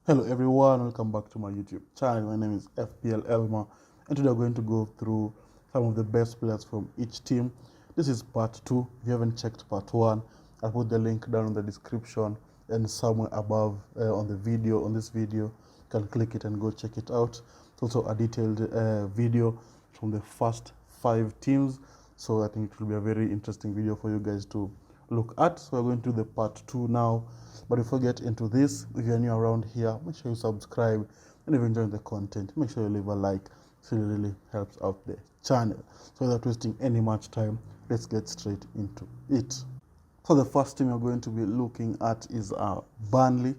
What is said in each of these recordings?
Hello everyone, welcome back to my YouTube channel. My name is FPL Elmer, and today we're going to go through some of the best players from each team. This is part 2. If you haven't checked part 1, I'll put the link down in the description and somewhere above on this video. You can click it and go check it out. It's also a detailed video from the first 5 teams, so I think it will be a very interesting video for you guys to look at. So we're going to do the part 2 now. But before we get into this, if you're new around here, make sure you subscribe, and if you're enjoying the content, make sure you leave a like. So it really helps out the channel. So without wasting any much time, let's get straight into it. So the first team we're going to be looking at is Burnley.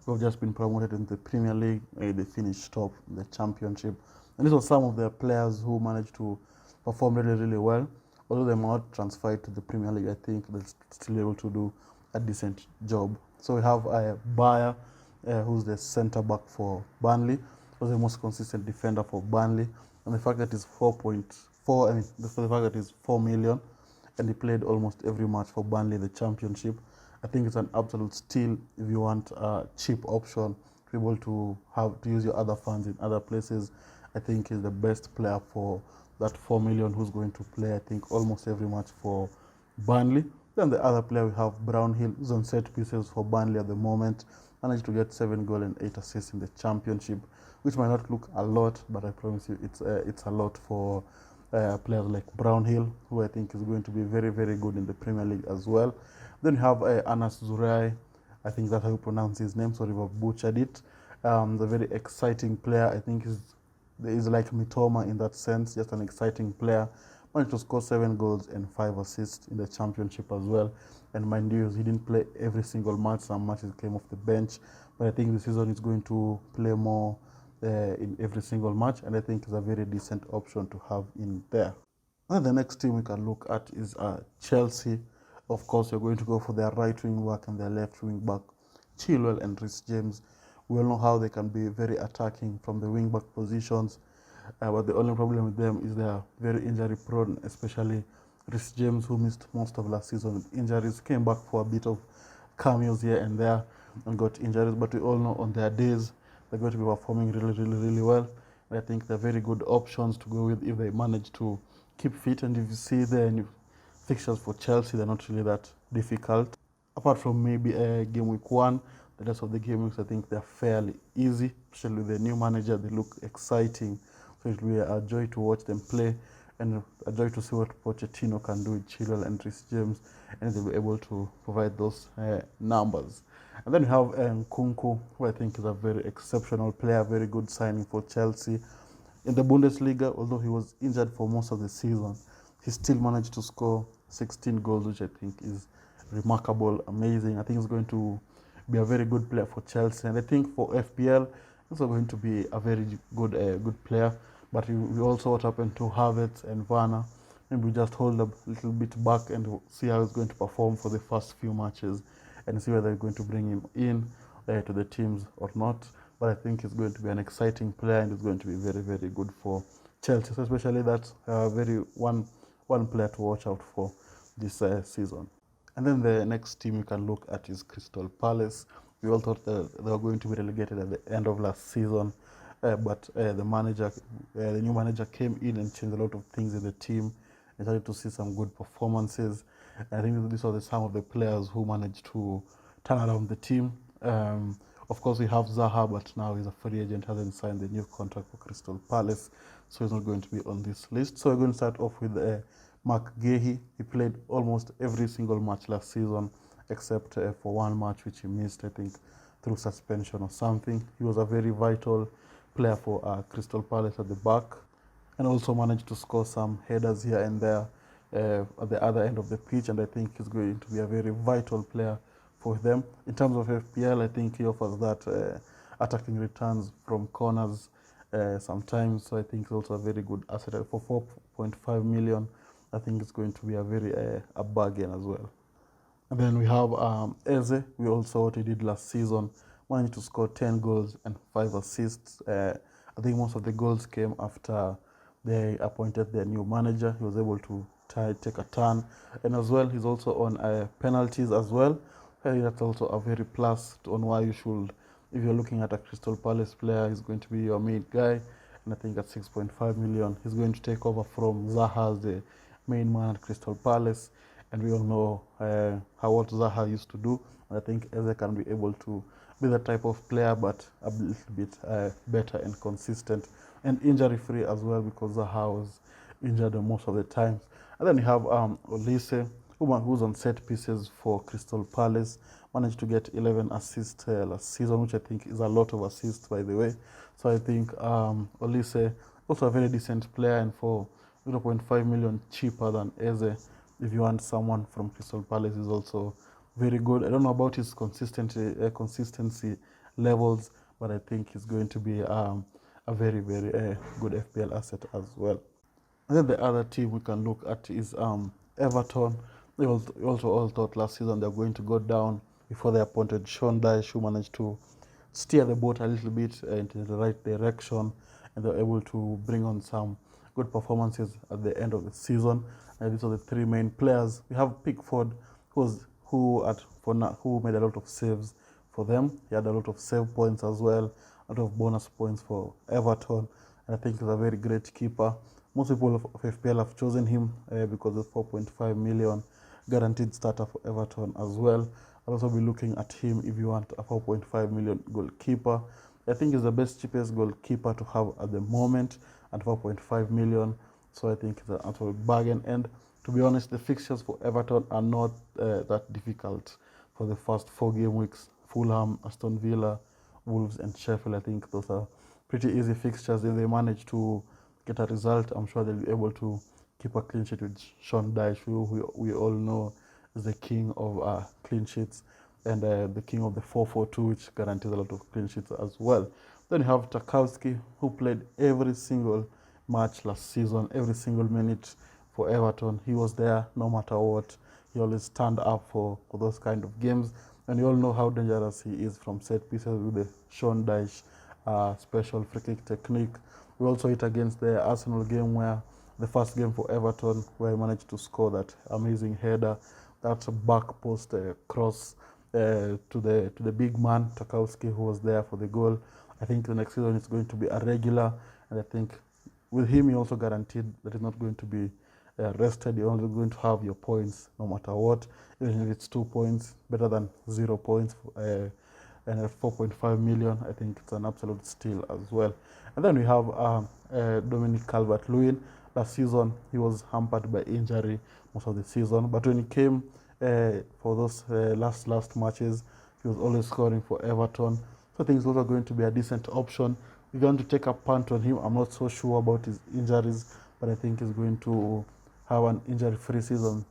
Who've just been promoted in the Premier League. They finished top in the Championship, and these were some of their players who managed to perform really well. Although they might not transferred to the Premier League, I think they're still able to do a decent job. So we have Bayer, who's the centre back for Burnley, was the most consistent defender for Burnley, and the fact that he's 4.4, the fact that he's 4 million, and he played almost every match for Burnley in the Championship. I think it's an absolute steal if you want a cheap option to be able to use your other funds in other places. I think he's the best player for that 4 million who's going to play, I think, almost every match for Burnley. Then the other player we have Brownhill, who's on set pieces for Burnley at the moment, managed to get 7 goals and 8 assists in the Championship, which might not look a lot, but I promise you it's a lot for players like Brownhill, who I think is going to be very good in the Premier League as well. Then you have Anas Zurai. I think that's how you pronounce his name, sorry if I've butchered it. The very exciting player. I think he's like Mitoma in that sense, just an exciting player. Managed to score 7 goals and 5 assists in the Championship as well. And mind you, he didn't play every single match. Some matches came off the bench, but I think this season he's going to play more in every single match, and I think it's a very decent option to have in there. And the next team we can look at is Chelsea. Of course, you're going to go for their right wing back and their left wing back, Chilwell and Reece James. We all know how they can be very attacking from the wing back positions, but the only problem with them is they are very injury prone, especially Reece James, who missed most of last season with injuries, came back for a bit of cameos here and there and got injuries, but we all know on their days they're going to be performing really well. I think they're very good options to go with if they manage to keep fit, and if you see the new fixtures for Chelsea, they're not really that difficult. Apart from maybe game week 1, the rest of the game weeks I think they're fairly easy, especially with the new manager. They look exciting, so it will be a joy to watch them play, and a joy to see what Pochettino can do with Chilwell and Reece James, and they'll be able to provide those numbers. And then we have Nkunku, who I think is a very exceptional player, very good signing for Chelsea. In the Bundesliga, although he was injured for most of the season, he still managed to score 16 goals, which I think is remarkable, amazing. I think he's going to be a very good player for Chelsea, and I think for FPL, he's also going to be a very good player. But we also what happened to Havertz and Werner. Maybe we just hold a little bit back and see how he's going to perform for the first few matches, and see whether they're going to bring him in to the teams or not. But I think he's going to be an exciting player, and he's going to be very good for Chelsea, so especially that one player to watch out for this season. And then the next team you can look at is Crystal Palace. We all thought that they were going to be relegated at the end of last season, but the new manager came in and changed a lot of things in the team, and started to see some good performances. I think these are some of the players who managed to turn around the team. Of course, we have Zaha, but now he's a free agent, hasn't signed the new contract for Crystal Palace, so he's not going to be on this list. So we're going to start off with Mark Guéhi. He played almost every single match last season, except for one match which he missed, I think, through suspension or something. He was a very vital player for Crystal Palace at the back, and also managed to score some headers here and there at the other end of the pitch, and I think he's going to be a very vital player for them. In terms of FPL, I think he offers that attacking returns from corners sometimes, so I think he's also a very good asset for 4.5 million. I think it's going to be a very a bargain as well. And then we have Eze. We also what he did last season, managed to score 10 goals and 5 assists. I think most of the goals came after they appointed their new manager. He was able to take a turn, and as well he's also on penalties as well. That's also a very plus on why you should if you're looking at a Crystal Palace player, he's going to be your main guy. And I think at 6.5 million, he's going to take over from Zaha as the main man at Crystal Palace. And we all know how what Zaha used to do. And I think Eze can be able to be that type of player, but a little bit better and consistent and injury-free as well, because Zaha was injured most of the times. And then you have Olise, who's on set pieces for Crystal Palace, managed to get 11 assists last season, which I think is a lot of assists, by the way. So I think Olise, also a very decent player, and for 0.5 million cheaper than Eze, if you want someone from Crystal Palace, is also very good. I don't know about his consistency levels, but I think he's going to be a very, very good FPL asset as well. And then the other team we can look at is Everton. They also all thought last season they're going to go down before they appointed Sean Dyche, who managed to steer the boat a little bit into the right direction, and they're able to bring on some good performances at the end of the season. And these are the three main players. We have Pickford, who made a lot of saves for them. He had a lot of save points as well, a lot of bonus points for Everton, and I think he's a very great keeper. Most people of FPL have chosen him because of 4.5 million guaranteed starter for Everton as well. I'll also be looking at him if you want a 4.5 million goalkeeper. I think he's the best, cheapest goalkeeper to have at the moment at 4.5 million. So I think it's an absolute bargain. And to be honest, the fixtures for Everton are not that difficult for the first 4 game weeks. Fulham, Aston Villa, Wolves and Sheffield, I think those are pretty easy fixtures. If they manage to get a result, I'm sure they'll be able to keep a clean sheet with Sean Dyche, who we all know is the king of clean sheets, and the king of the 4-4-2, which guarantees a lot of clean sheets as well. Then you have Tarkowski, who played every single match last season, every single minute for Everton. He was there no matter what. He always stand up for those kind of games. And you all know how dangerous he is from set pieces with the Sean Dyche special free kick technique. We also hit against the Arsenal game, where the first game for Everton, where he managed to score that amazing header, that back post cross to the big man Tarkowski, who was there for the goal. I think the next season is going to be a regular, and I think with him, you also guaranteed that he's not going to be rested. You're only going to have your points no matter what. Even if it's 2 points, better than 0 points. And at 4.5 million, I think it's an absolute steal as well. And then we have Dominic Calvert-Lewin. Last season, he was hampered by injury most of the season. But when he came for those last matches, he was always scoring for Everton. So I think it's also going to be a decent option. If you want to take a punt on him, I'm not so sure about his injuries, but I think he's going to have an injury-free season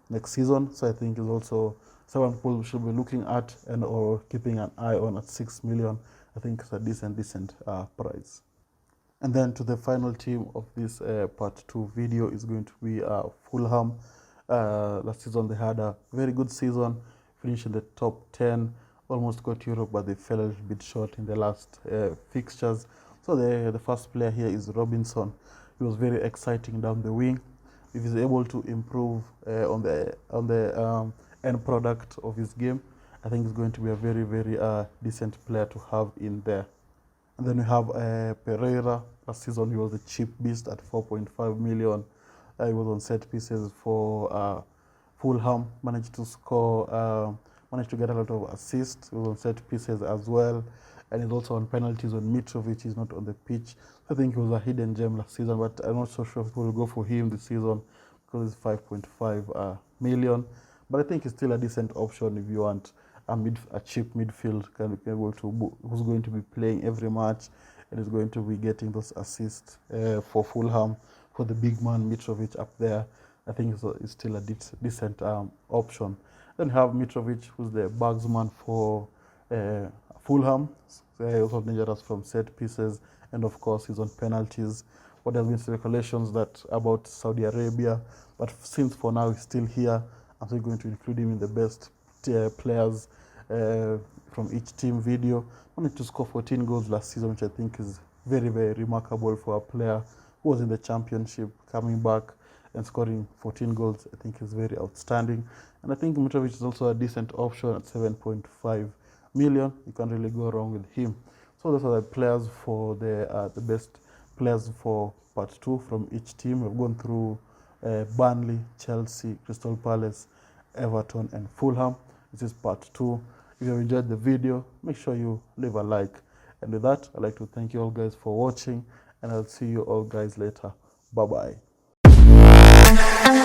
next season. So I think he's also someone people should be looking at and or keeping an eye on at 6 million. I think it's a decent price. And then to the final team of this part 2 video is going to be Fulham. Last season they had a very good season, finished in the top 10, almost got Europe, but they fell a little bit short in the last fixtures. So the first player here is Robinson. He was very exciting down the wing. If he's able to improve on the end product of his game, I think he's going to be a very decent player to have in there. And then we have Pereira. Last season he was a cheap beast at 4.5 million. He was on set pieces for Fulham, managed to score, managed to get a lot of assists. He was on set pieces as well, and he's also on penalties when Mitrovic is not on the pitch. I think he was a hidden gem last season, but I'm not so sure if we'll go for him this season because it's 5.5 million. But I think it's still a decent option if you want a cheap midfield who's going to be playing every match and is going to be getting those assists for Fulham, for the big man Mitrovic up there. I think it's still a decent option. Then you have Mitrovic, who's the bagsman for Fulham. Also dangerous from set pieces, and of course he's on penalties. But there have been speculations about Saudi Arabia, but since for now he's still here, I'm still going to include him in the best players from each team video. Managed to score 14 goals last season, which I think is very remarkable for a player who was in the championship, coming back and scoring 14 goals. I think is very outstanding. And I think Mitrovic is also a decent option at 7.5 million. You can't really go wrong with him. So those are the players for the best players for part 2 from each team. We've gone through Burnley, Chelsea, Crystal Palace, Everton, and Fulham. This is part 2. If you have enjoyed the video, make sure you leave a like. And with that, I'd like to thank you all guys for watching, and I'll see you all guys later. Bye bye.